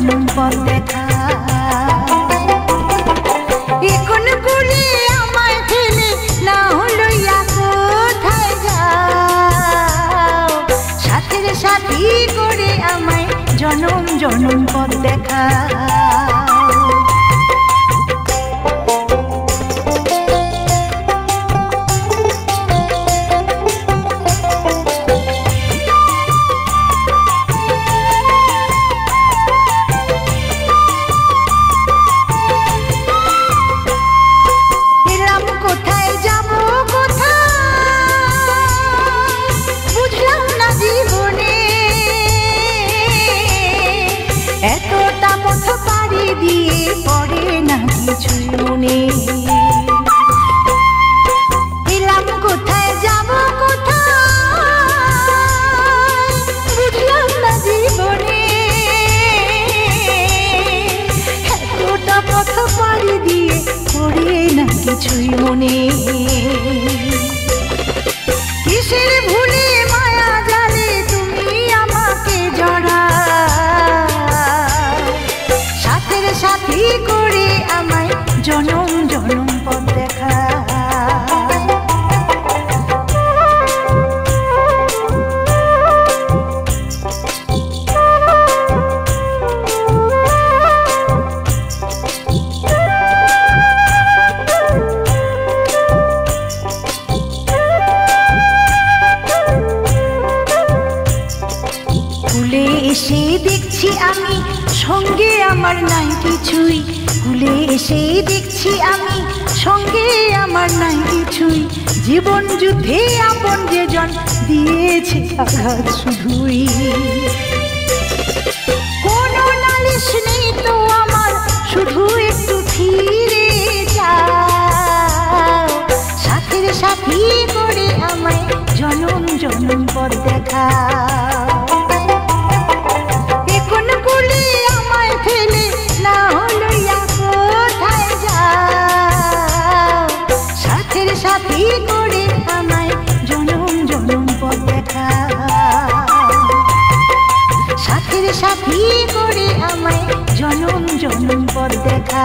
জনম পথ দেখা। এখন কুলে আমায় ফেলে না লইয়া কোথায় যাও, সাথের সাথী করে আমায় জনম জনম পথ দেখা। এতটা পথ পাড়ি দিয়ে পড়ে না কিছুই মনে, এলাম কোথায় যাব কোথায় বুঝলাম না জীবনে। এতটা পথ পাড়ি দিয়ে পড়ে না কিছুই মনে। কিসের ভুলে মায়া জালে তুমি আমাকে জড়া, সাথী করে আমায় জনম জনম পথ দেখা। ভুলে এসে দেখছি আমি সঙ্গে আমার নাই কিছুই, ভুলে এসে দেখছি আমি সঙ্গে আমার নাই কিছুই। জীবন যুদ্ধে আপন যেজন দিয়েছে আঘাত শুধুই, কোনো নালিশ নেই তো আমার, শুধু একটু ফিরে যাও, সাথের সাথী করে আমায় জনম জনম পথ দেখা। এখন কুলে আমায় ফেলে না লইয়া কোথায় যাও, সাথের সাথী করে আমায় জনম জনম পথ দেখা। সাথের সাথী করে আমায় জনম জনম পথ দেখা।